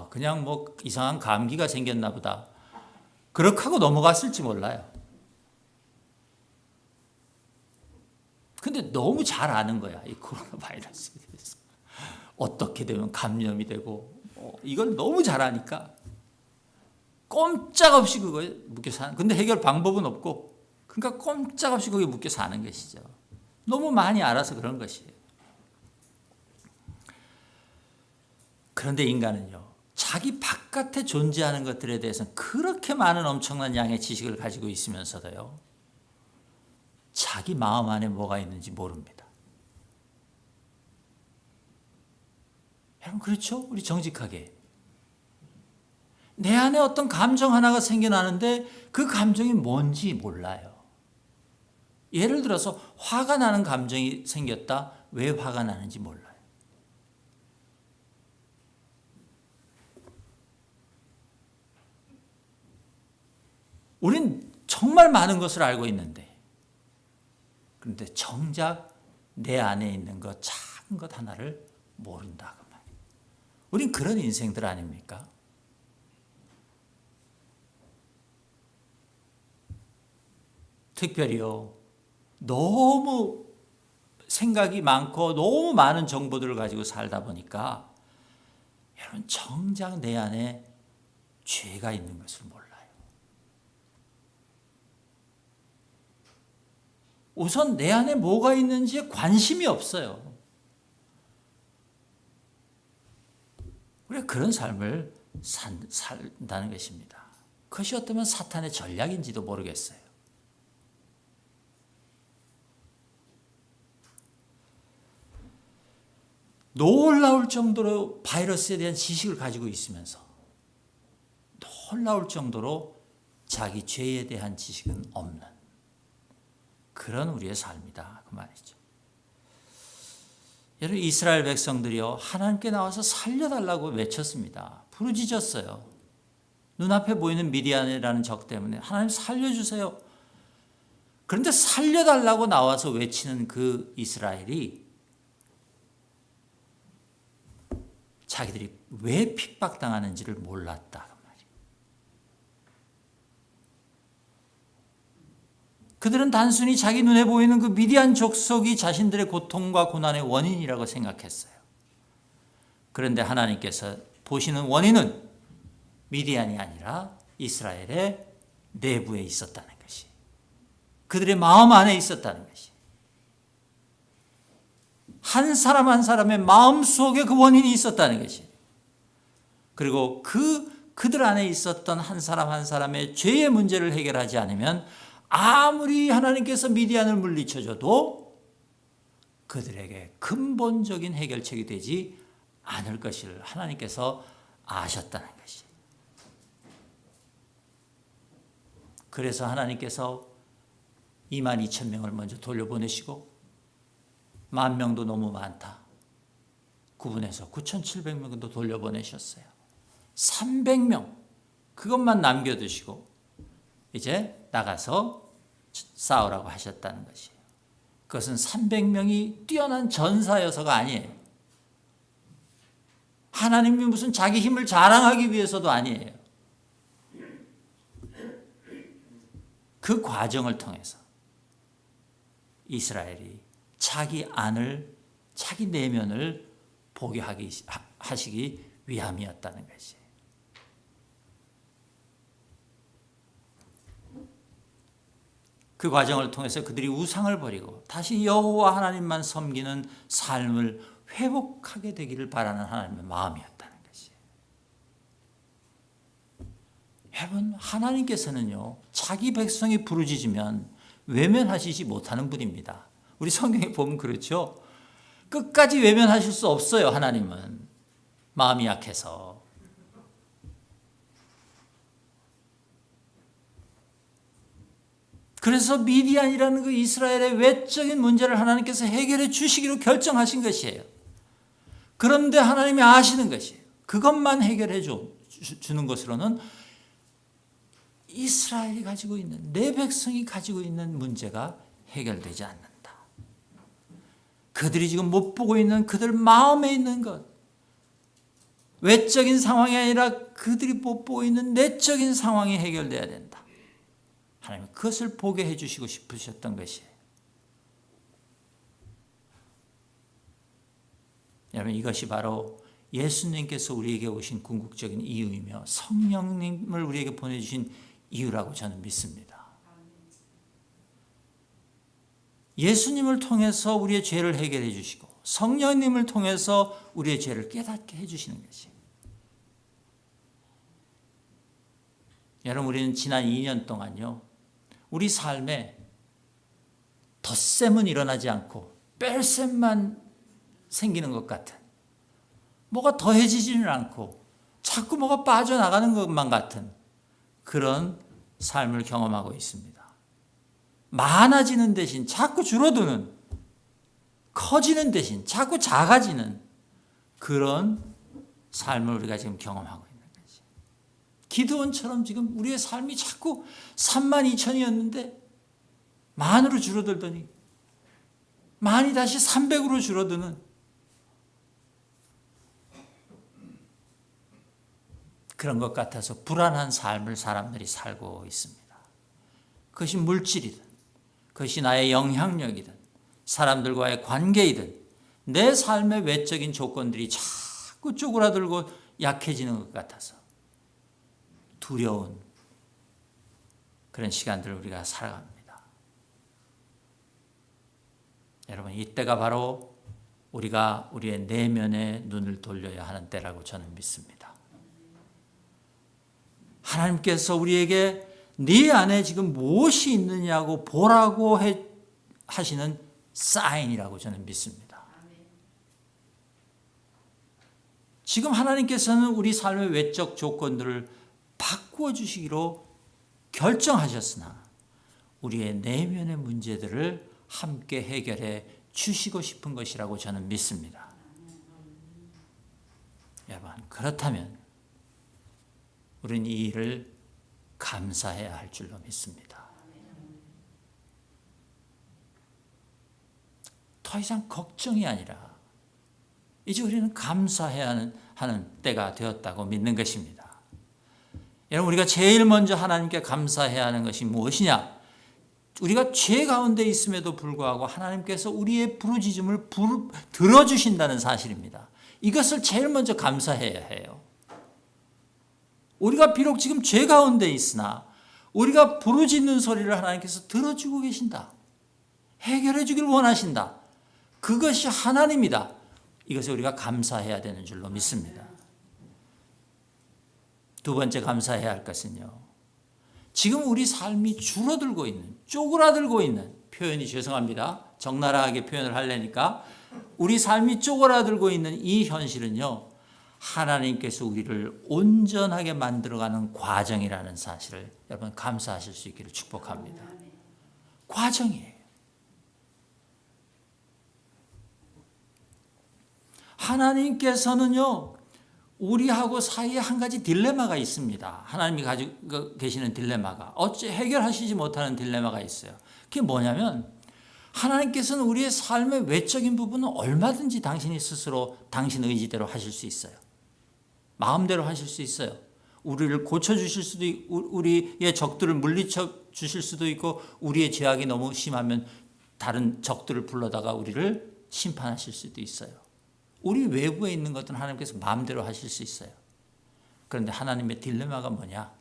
그냥 뭐 이상한 감기가 생겼나 보다 그렇게 하고 넘어갔을지 몰라요. 근데 너무 잘 아는 거야, 이 코로나 바이러스에 대해서. 어떻게 되면 감염이 되고, 이걸 너무 잘 아니까 꼼짝없이 그거에 묶여 사는. 근데 해결 방법은 없고, 그러니까 꼼짝없이 거기에 묶여 사는 것이죠. 너무 많이 알아서 그런 것이에요. 그런데 인간은요, 자기 바깥에 존재하는 것들에 대해서는 그렇게 많은 엄청난 양의 지식을 가지고 있으면서도요, 자기 마음 안에 뭐가 있는지 모릅니다. 여러분, 그렇죠? 우리 정직하게. 내 안에 어떤 감정 하나가 생겨나는데 그 감정이 뭔지 몰라요. 예를 들어서 화가 나는 감정이 생겼다. 왜 화가 나는지 몰라요. 우린 정말 많은 것을 알고 있는데, 그런데 정작 내 안에 있는 것, 작은 것 하나를 모른다 그 말이에요. 우린 그런 인생들 아닙니까? 특별히요, 너무 생각이 많고 너무 많은 정보들을 가지고 살다 보니까 여러분 정작 내 안에 죄가 있는 것을 몰라요. 우선 내 안에 뭐가 있는지에 관심이 없어요. 우리가 그런 삶을 산다는 것입니다. 그것이 어쩌면 사탄의 전략인지도 모르겠어요. 놀라울 정도로 바이러스에 대한 지식을 가지고 있으면서 놀라울 정도로 자기 죄에 대한 지식은 없는 그런 우리의 삶이다 그 말이죠. 여러분, 이스라엘 백성들이요, 하나님께 나와서 살려달라고 외쳤습니다. 부르짖었어요. 눈앞에 보이는 미디안이라는 적 때문에 하나님 살려주세요. 그런데 살려달라고 나와서 외치는 그 이스라엘이 자기들이 왜 핍박당하는지를 몰랐다 그 말이에요. 그들은 단순히 자기 눈에 보이는 그 미디안 족속이 자신들의 고통과 고난의 원인이라고 생각했어요. 그런데 하나님께서 보시는 원인은 미디안이 아니라 이스라엘의 내부에 있었다는 것이, 그들의 마음 안에 있었다는 것이, 한 사람 한 사람의 마음 속에 그 원인이 있었다는 것이, 그리고 그들 안에 있었던 한 사람 한 사람의 죄의 문제를 해결하지 않으면 아무리 하나님께서 미디안을 물리쳐줘도 그들에게 근본적인 해결책이 되지 않을 것을 하나님께서 아셨다는 것이. 그래서 하나님께서 22,000명을 먼저 돌려보내시고 10,000명도 너무 많다. 구분해서 9,700명도 돌려보내셨어요. 300명 그것만 남겨두시고 이제 나가서 싸우라고 하셨다는 것이에요. 그것은 300명이 뛰어난 전사여서가 아니에요. 하나님이 무슨 자기 힘을 자랑하기 위해서도 아니에요. 그 과정을 통해서 이스라엘이 자기 안을, 자기 내면을 보게 하시기 위함이었다는 것이에요. 그 과정을 통해서 그들이 우상을 버리고 다시 여호와 하나님만 섬기는 삶을 회복하게 되기를 바라는 하나님의 마음이었다는 것이에요. 여러분, 하나님께서는요, 자기 백성이 부르짖으면 외면하시지 못하는 분입니다. 우리 성경에 보면 그렇죠. 끝까지 외면하실 수 없어요. 하나님은 마음이 약해서. 그래서 미디안이라는 그 이스라엘의 외적인 문제를 하나님께서 해결해 주시기로 결정하신 것이에요. 그런데 하나님이 아시는 것이에요. 그것만 해결해 주는 것으로는 이스라엘이 가지고 있는, 내 백성이 가지고 있는 문제가 해결되지 않는다. 그들이 지금 못 보고 있는 그들 마음에 있는 것, 외적인 상황이 아니라 그들이 못 보고 있는 내적인 상황이 해결돼야 된다. 하나님은 그것을 보게 해주시고 싶으셨던 것이에요. 여러분, 이것이 바로 예수님께서 우리에게 오신 궁극적인 이유이며 성령님을 우리에게 보내주신 이유라고 저는 믿습니다. 예수님을 통해서 우리의 죄를 해결해 주시고 성령님을 통해서 우리의 죄를 깨닫게 해주시는 것이에요. 여러분, 우리는 지난 2년 동안요, 우리 삶에 덧셈은 일어나지 않고 뺄셈만 생기는 것 같은, 뭐가 더해지지는 않고 자꾸 뭐가 빠져나가는 것만 같은 그런 삶을 경험하고 있습니다. 많아지는 대신 자꾸 줄어드는, 커지는 대신 자꾸 작아지는 그런 삶을 우리가 지금 경험하고 있는 거지. 기드온처럼 지금 우리의 삶이 자꾸 32,000이었는데 만으로 줄어들더니 만이 다시 300으로 줄어드는 그런 것 같아서 불안한 삶을 사람들이 살고 있습니다. 그것이 물질이든 그것이 나의 영향력이든 사람들과의 관계이든 내 삶의 외적인 조건들이 자꾸 쪼그라들고 약해지는 것 같아서 두려운 그런 시간들을 우리가 살아갑니다. 여러분, 이때가 바로 우리가 우리의 내면에 눈을 돌려야 하는 때라고 저는 믿습니다. 하나님께서 우리에게 네 안에 지금 무엇이 있느냐고 보라고 하시는 사인이라고 저는 믿습니다. 지금 하나님께서는 우리 삶의 외적 조건들을 바꾸어 주시기로 결정하셨으나 우리의 내면의 문제들을 함께 해결해 주시고 싶은 것이라고 저는 믿습니다. 여러분, 그렇다면 우리는 이 일을 감사해야 할 줄로 믿습니다. 더 이상 걱정이 아니라 이제 우리는 감사해야 하는 때가 되었다고 믿는 것입니다. 여러분, 우리가 제일 먼저 하나님께 감사해야 하는 것이 무엇이냐? 우리가 죄 가운데 있음에도 불구하고 하나님께서 우리의 부르짖음을 들어주신다는 사실입니다. 이것을 제일 먼저 감사해야 해요. 우리가 비록 지금 죄 가운데 있으나 우리가 부르짖는 소리를 하나님께서 들어주고 계신다. 해결해 주길 원하신다. 그것이 하나님이다. 이것을 우리가 감사해야 되는 줄로 믿습니다. 두 번째 감사해야 할 것은요, 지금 우리 삶이 줄어들고 있는, 쪼그라들고 있는, 표현이 죄송합니다. 적나라하게 표현을 하려니까 우리 삶이 쪼그라들고 있는 이 현실은요, 하나님께서 우리를 온전하게 만들어가는 과정이라는 사실을 여러분 감사하실 수 있기를 축복합니다. 과정이에요. 하나님께서는요, 우리하고 사이에 한 가지 딜레마가 있습니다. 하나님이 가지고 계시는 딜레마가, 어째 해결하시지 못하는 딜레마가 있어요. 그게 뭐냐면 하나님께서는 우리의 삶의 외적인 부분은 얼마든지 당신이 스스로 당신 의지대로 하실 수 있어요. 마음대로 하실 수 있어요. 우리를 고쳐주실 수도 있고, 우리의 적들을 물리쳐 주실 수도 있고, 우리의 죄악이 너무 심하면 다른 적들을 불러다가 우리를 심판하실 수도 있어요. 우리 외부에 있는 것들은 하나님께서 마음대로 하실 수 있어요. 그런데 하나님의 딜레마가 뭐냐?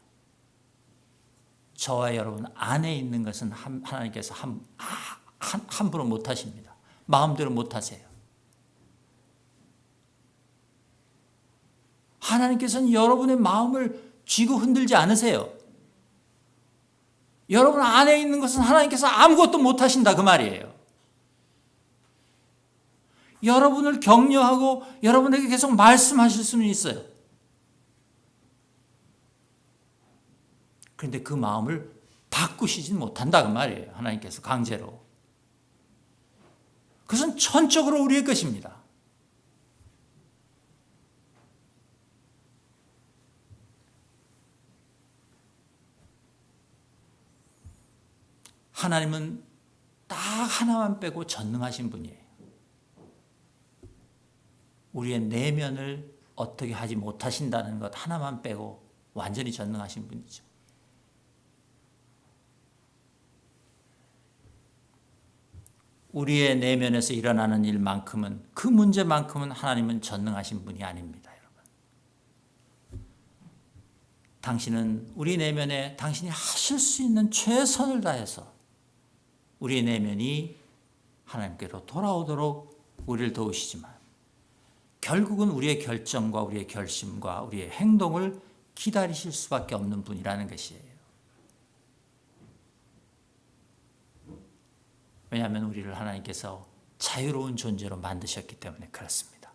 저와 여러분 안에 있는 것은 하나님께서 함부로 못 하십니다. 마음대로 못 하세요. 하나님께서는 여러분의 마음을 쥐고 흔들지 않으세요. 여러분 안에 있는 것은 하나님께서 아무것도 못 하신다 그 말이에요. 여러분을 격려하고 여러분에게 계속 말씀하실 수는 있어요. 그런데 그 마음을 바꾸시진 못한다 그 말이에요. 하나님께서 강제로. 그것은 전적으로 우리의 것입니다. 하나님은 딱 하나만 빼고 전능하신 분이에요. 우리의 내면을 어떻게 하지 못하신다는 것 하나만 빼고 완전히 전능하신 분이죠. 우리의 내면에서 일어나는 일만큼은, 그 문제만큼은 하나님은 전능하신 분이 아닙니다, 여러분. 당신은 우리 내면에 당신이 하실 수 있는 최선을 다해서 우리의 내면이 하나님께로 돌아오도록 우리를 도우시지만 결국은 우리의 결정과 우리의 결심과 우리의 행동을 기다리실 수밖에 없는 분이라는 것이에요. 왜냐하면 우리를 하나님께서 자유로운 존재로 만드셨기 때문에 그렇습니다.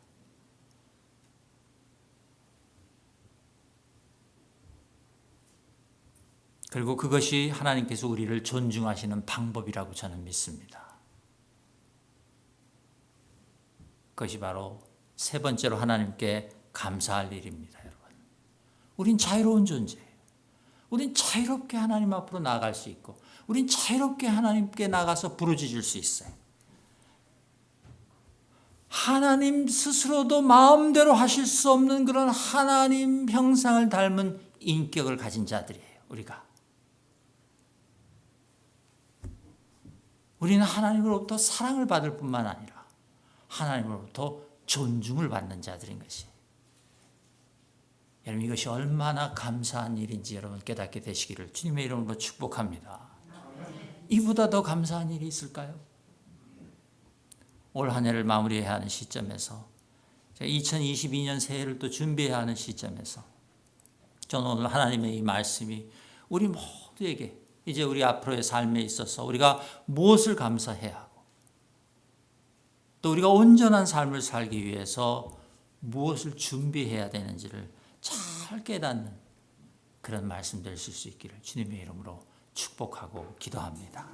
그리고 그것이 하나님께서 우리를 존중하시는 방법이라고 저는 믿습니다. 그것이 바로 세 번째로 하나님께 감사할 일입니다, 여러분. 우린 자유로운 존재예요. 우린 자유롭게 하나님 앞으로 나아갈 수 있고 우린 자유롭게 하나님께 나가서 부르짖을 수 있어요. 하나님 스스로도 마음대로 하실 수 없는 그런 하나님 형상을 닮은 인격을 가진 자들이에요. 우리가. 우리는 하나님으로부터 사랑을 받을 뿐만 아니라 하나님으로부터 존중을 받는 자들인 것이에요. 여러분 이것이 얼마나 감사한 일인지 여러분 깨닫게 되시기를 주님의 이름으로 축복합니다. 이보다 더 감사한 일이 있을까요? 올 한 해를 마무리해야 하는 시점에서 2022년 새해를 또 준비해야 하는 시점에서 저는 오늘 하나님의 이 말씀이 우리 모두에게 이제 우리 앞으로의 삶에 있어서 우리가 무엇을 감사해야 하고 또 우리가 온전한 삶을 살기 위해서 무엇을 준비해야 되는지를 잘 깨닫는 그런 말씀 될 수 있기를 주님의 이름으로 축복하고 기도합니다.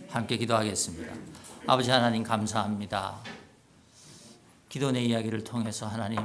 함께 기도하겠습니다. 아버지 하나님 감사합니다. 기도의 이야기를 통해서 하나님